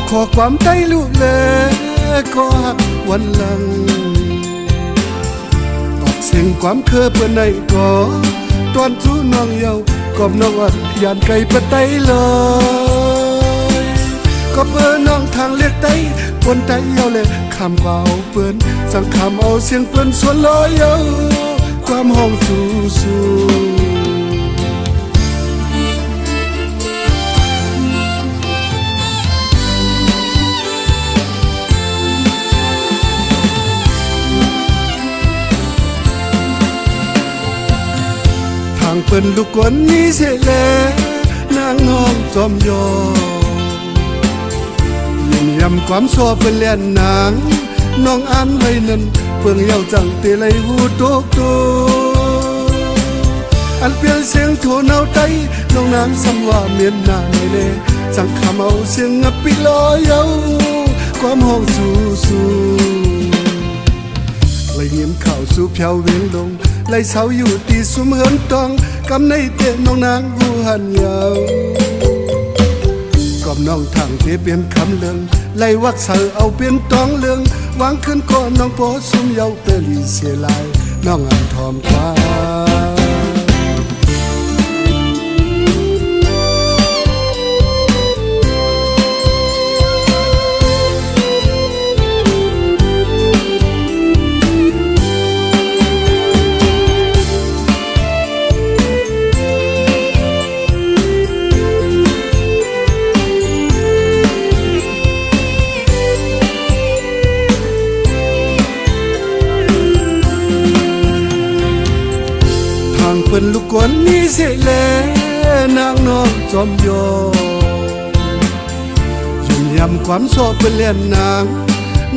ขอความใต้ลูกแลก็หักวันหลังออกเสียงความเคอเพื่อนในก่อตอนทูน้องเยาว์กอบน้องอัดยานไก่ปะไตเลยก็เพื่อน้องทางเลียกไตคนไตเยาเลยคำเบาเปิ้นสังคำเอาเสียงเปิ้นส่วนลอยเยาความห้องสู้ทางเปิ้นลูกกวนนี้เสแลนางน้องจอมยอยิ่งยำความชอบเป็นเลียนนางน้องอ่านไว้นั้นเพิ่งเยาจังเตลัยหูโตกโตอันเปลี่ยนเสียงโทนเอาไตน้องนางซ้ำว่าเมียนหน้าในเลสังคำเอาเสียงงับปิลอยเยาความห้องสู้ไหลเงียบข่าวสู่เพียวเวียงลงไหลเสาอยู่ตีสุมเหินตองกำในเตะน้องนางหูหันยาวกอบน้องทางเทเปลี่ยนคำเลืองไหลวักเสือเอาเปลี่ยนตองเลืองวางขึ้นก่อนน้องโพสุมเยาเปรีเสียลายน้องอ่านทอมกว่าเปิ้นลูกกวนนี้เสแลนางน้องจอมยอยุ่งยำความชอบเป็นเลียนนาง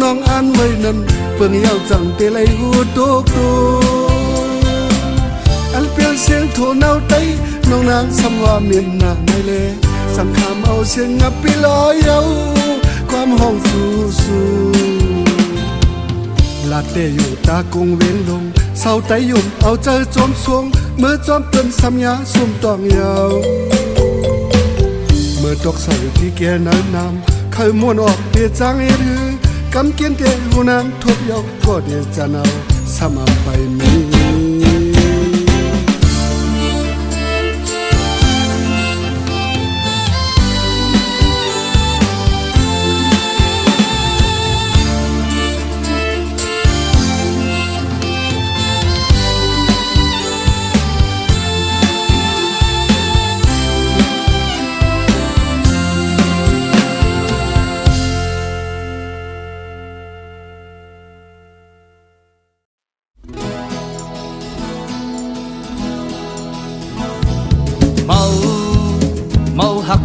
น้องอ่านไว้นั้นเพิ่งเยาจังเตลัยหูโตกโตอันเปลี่ยนเสียงโทนเอาไตน้องนางซ้ำว่าเมียนหน้าในเลสังคำเอาเสียงงับปิลอยเยาความห้องสู้ลาเตอยู่ตากงเว้นลงเศร้าไตยุ่มเอาเจอจอมสวงเมื่อจอมเปิ้นซ้ำยาสุ่มตองยาวเมื่อตกใส่ที่แกน้ำน้ำเคยม้วนออกเดียจางเอรือกำเกียนเตหูนางทบเยาก็เดียจะเอาสมาไปมี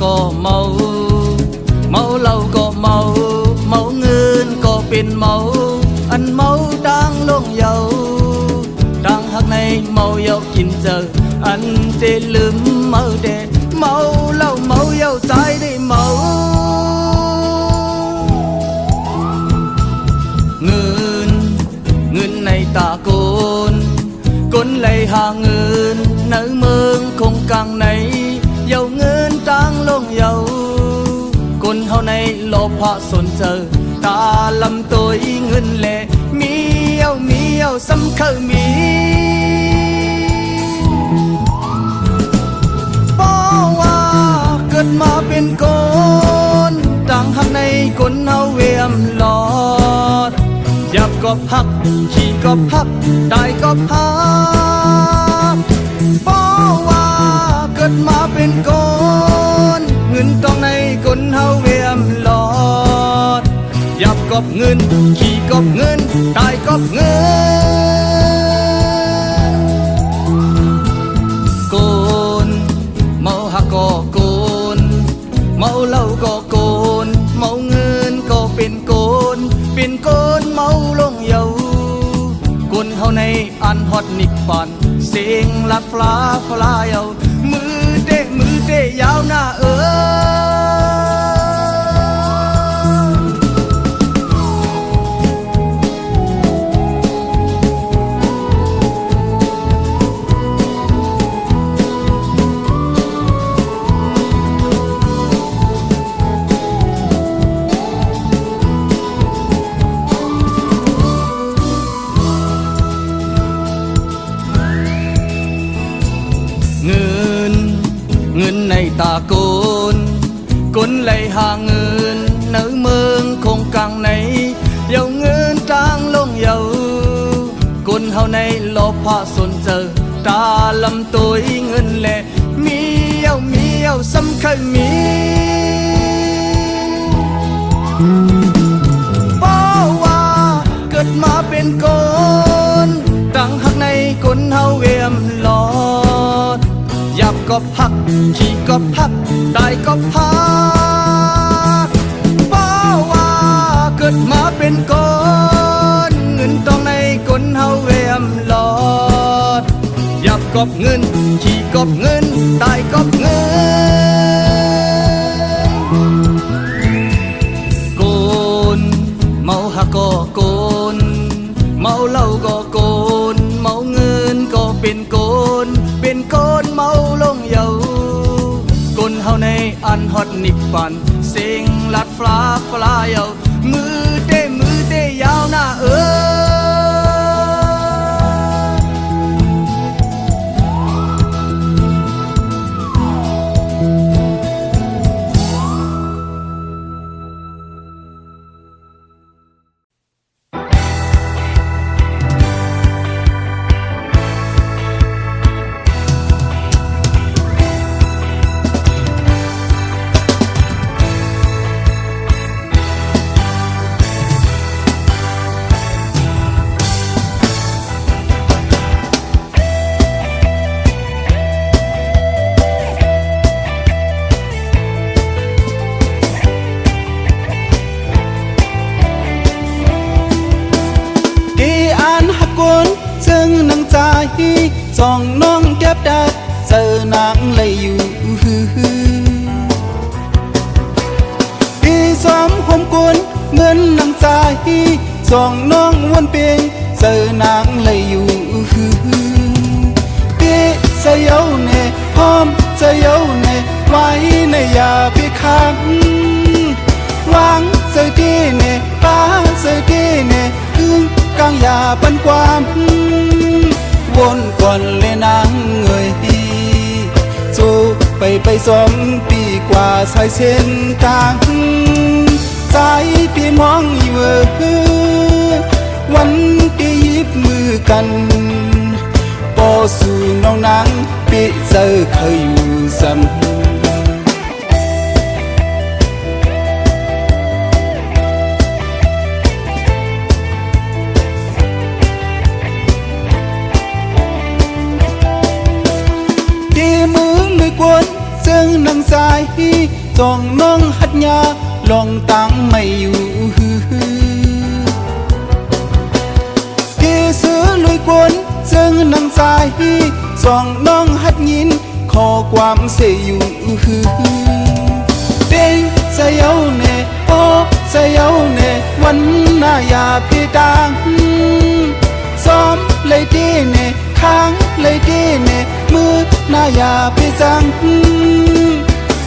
ก็เมาเหล้าก็เมาเงินก็เป็นเมาอันเมาดังลงเยาดังหักในเมาเยากินเจออันเตลืมเมาเดเมาเหล้าเมาเยาใจได้เมาเงินในตาโกนเลยหาเงินในเมืองคงกลางในเยาเงินตังลงเยาคนเฮาในโลภะสนเจอตาลำตัวเงินแลมีเยาสำคัญมีป้อว่าเกิดมาเป็นคนต่างหักในคนเฮาเวียมหลอดอยากกอบหักขี่กอบหักตายกอบหักป้อว่าเกิดมาเป็นคนเงินต้องในคนเฮาเวียมหลอดอยากกอบเงินขี่กอบเงินตายกอบเงินโกนเมาหักก็โกนเมาเหล้าก็โกนเมาเงินก็เป็นโกนเมาลงเยาคนเฮาในอันฮอดนิกปันเสียงลัดฟ้าเยามือเตะยาวหน้า côn lấy hàng ngân nỡ mương không càng này dầu ngân trang lông dầu côn hào này lo pha xuân giờ ta lầm tôi ngân lệ mi yêu xăm khơi mi bao hoaเกิดมาเป็นคนตั้งหักในคนเฮาเวียมหลอดหยับก็พักขี่ก็พักตายก็พักป้าว่าเกิดมาเป็นคนเงินต้องในคนเฮาเวียมหลอดหยับกอบเงินขี่กอบเงินตายกอบเงินโกนเมาหักก็โกนเมาเหล้าก็โกนเมาเงินก็เป็นโกนเมาลงเยาโกนเฮาในอันฮอตนิกปันเสียงลัดฟ้าเยามือเต้ยาวหน้าสองน้องแก็บดัดเจอนางเลยอยู่พี่ซ้อมหอมกวนเหมือนนางใจสองน้องวนเปียงเจอนางเลยอยู่พี่เสียวเน่หอมเสียวเน่ไว้ในอย่าพี่ค้างวางเสียดีเน่ป้าเสียดีเน่ถึงกลางอย่าปันความวนก่อนเลยนางเอ่ยสู้ไป2 ปีกว่าสายเส้นกลางใจพี่มองอยู่วันที่ยิบมือกันปอสู่น้องนางปีเจอเคยอยู่ซ้ำซึ่งนางสายจองน้องหัดยาลองตังไม่อยู่ที่ซื้อลุยกวนซึ่งนางสายจองน้องหัดยินขอความเสียอยู่เด้งเสียวเน่โอ้เสียวเน่วันหน้าอย่าพี่ดังซ้อมเลยดีเน่ค้างเลยดีเน่มือหน้าอย่าพี่จัง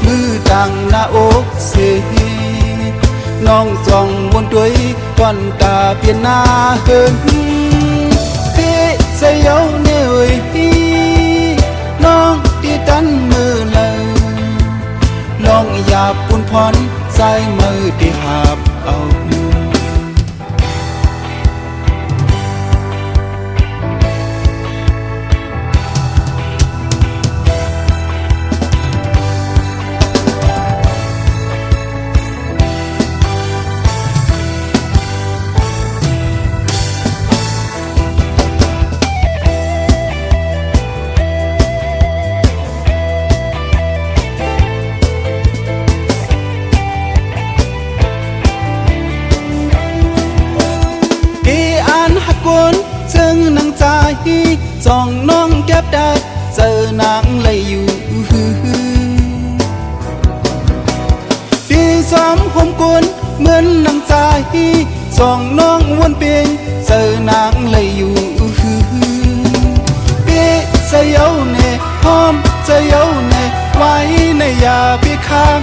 มือดังหน้าอกเสียน้องจ้องวนด้วยตอนตาเปลี่ยนหน้าเหินพี่เสียวเน่เอ้ยน้องที่ดันมือเลยลองอย่าปุ่นพรใจมือที่หาบเอาซึ่งนางใจจองน้องแก็บดัดเจอนางเลยอยู่ที่ซ้อมหอมกวนเหมือนนางใจจองน้องวนเปียงเจอนางเลยอยู่พี่เสียวเน่หอมเสียวเน่ไว้ในอย่าพี่ค้าง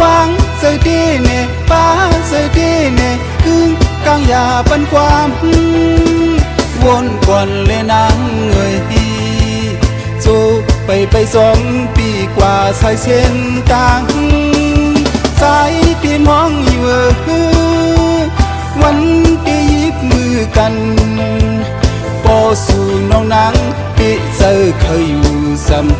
วางเสียดีเน่ป้าเสียดีเน่ถึงกลางอย่าปันความวนก่อนเลยนางเอ่ยสู้ไป ไป2 ปีกว่าสายเส้นต่างสายที่มองอยู่วันที่ยิบมือกันปอสู่น้องนางปีเจอเคยอยู่ซ้ำ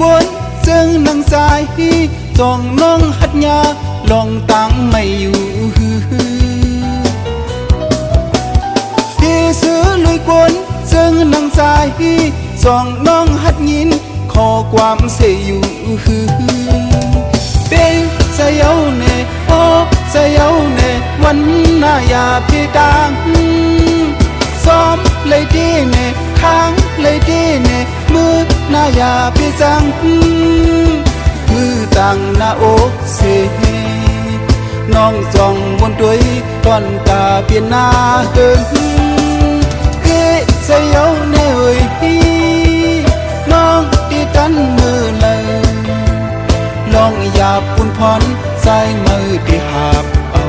กวนซึ่งนางสายจ้องน้องหัดยาลองตังไม่อยู่ที่ซื้อลุยกวนซึ่งนางสายจ้องน้องหัดยินขอความเสียอยู่เป็นเสียวเน่โอ้เสียวเน่วันหน้าอย่าพี่ดังซ้อมเลยดีเน่ค้างเลยดีเน่มือหน้าอย่าพี่จังมือตั้งหน้าอกเสน้องจ้องบนด้วยตอนตาเปลี่ยนหน้าเฮิงเอ๊ะเสียวเน่เอ้ยน้องที่ตันมือเลยลองอย่าปุ่นพรใส่มือที่หาบเอา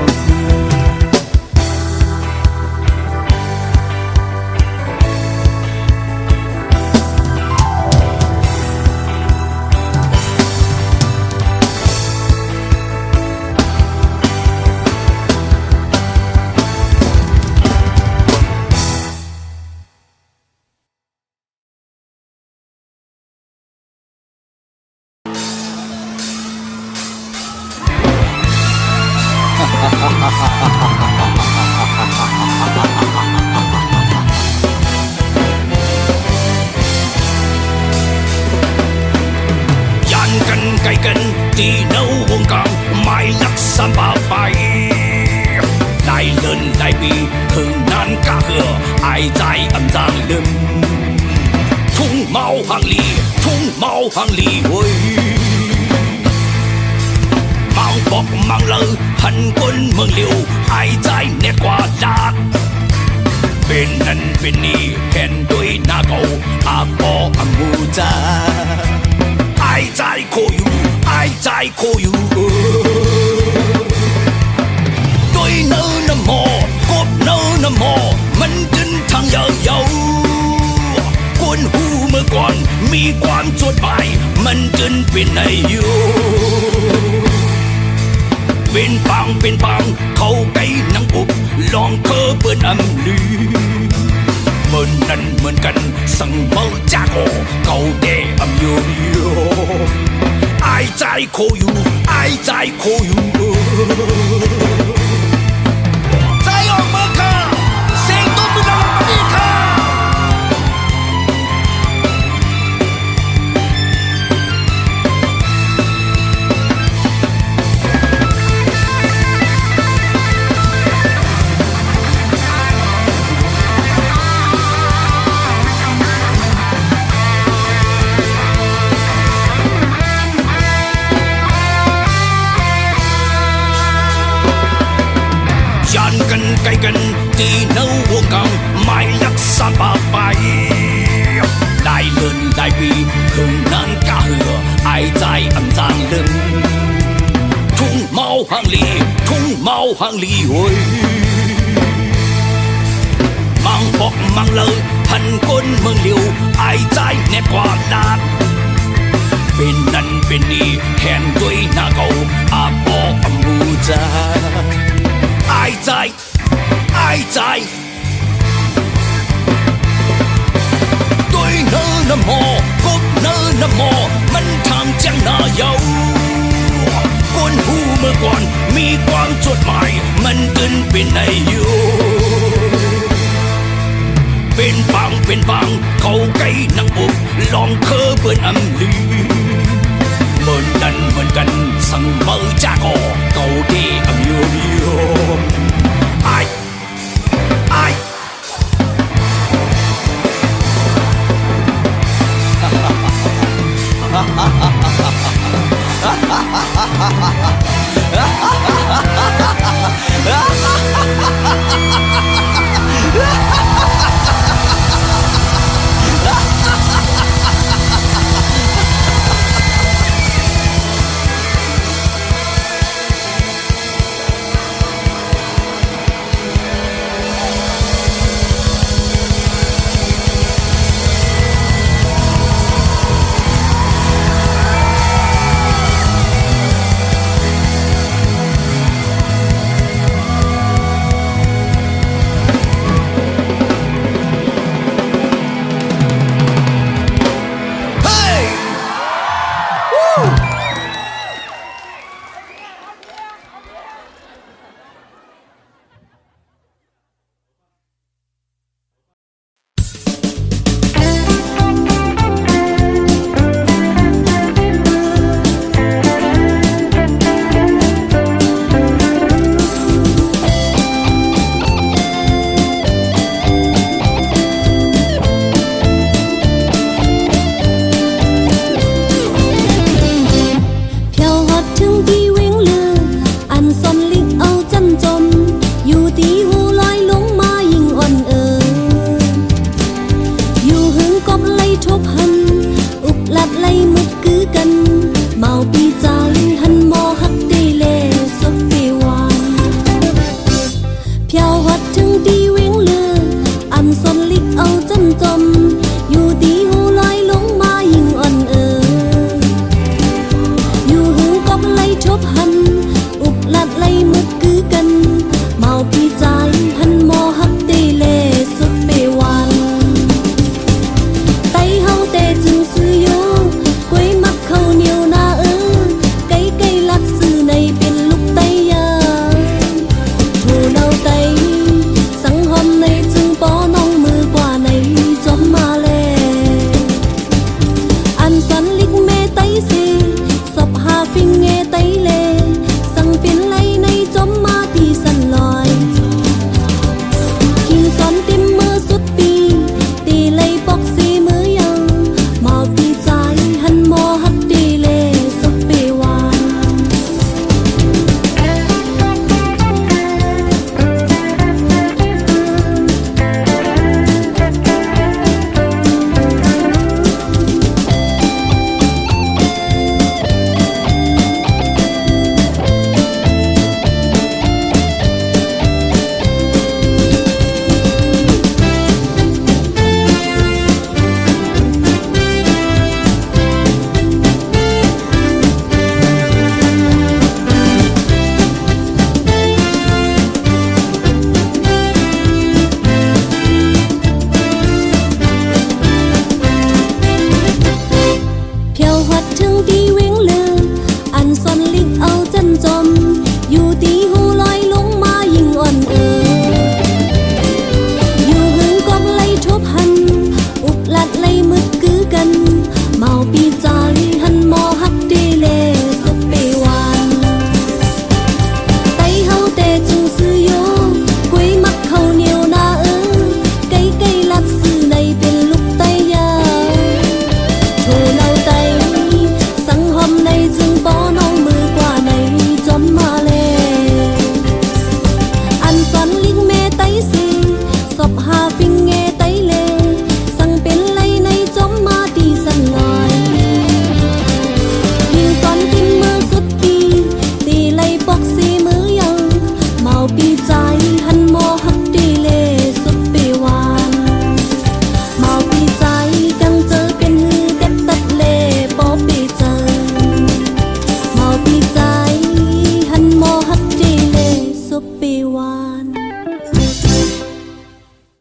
ไก่กันที่เนาวงการไม่ลักษณะไปได้เลินได้ปีถึงนั้นก็เหือไอใจอันจางลืมทุ่งเมาหังลีทุ่งเมาหังลีเว้ยมังบอกมังเลอหันก้นเมืองเลียวไอใจเน็ตกว่าดาดเป็นนั่นเป็นนี่เห็นด้วยหน้าเก่าอาปออัมูจาไอใจโคอยู่ไอใจโคอยู่ด้วยเนื้อน้ำหมอกบเนื้อน้ำหมอมันจึนทางยาวๆกวนหูเมื่อก่อนมีความจดหมายมันจึนเป็นไออยู่เป็นปังเขาไก่นังอุบลองเคอเปิดอำลือเหมือนนั้นเหมือนกันสั่งเมาจากโอเก่าเดอำโยไอใจโคอยู่ไอใจโคอยู่ใจออกมาค่ะเสียงต้นมือดังปฏิค่ะไกลกันที่เนื้อวงการไม่ลักษณะไปได้เลินได้ปีถึงนั้นก็เหือไอใจอันจางลืมทุ่งเมาหังลีทุ่งเมาหังลีเว้ยมังบอกมังเลยหันก้นเมืองเลียวไอใจแน่กว่าดาดเป็นนั่นเป็นนี่แทนด้วยหน้าเก่าอาบอกอมูจาไอใจไอใจด้วยเนื้อน้ำหมอกบเนื้อน้ำหมอมันทางเจียงหน้าเยาวกวนหูเมื่อก่อนมีความจดหมายมันเกินเป็นไออยู่เป็นปังเขาไก่นังอุบลองเคอเปิดอำลือเหมือนกันสั่งเมาจากโอเก่าเดอำโยไอ กันเมาพี่จ้า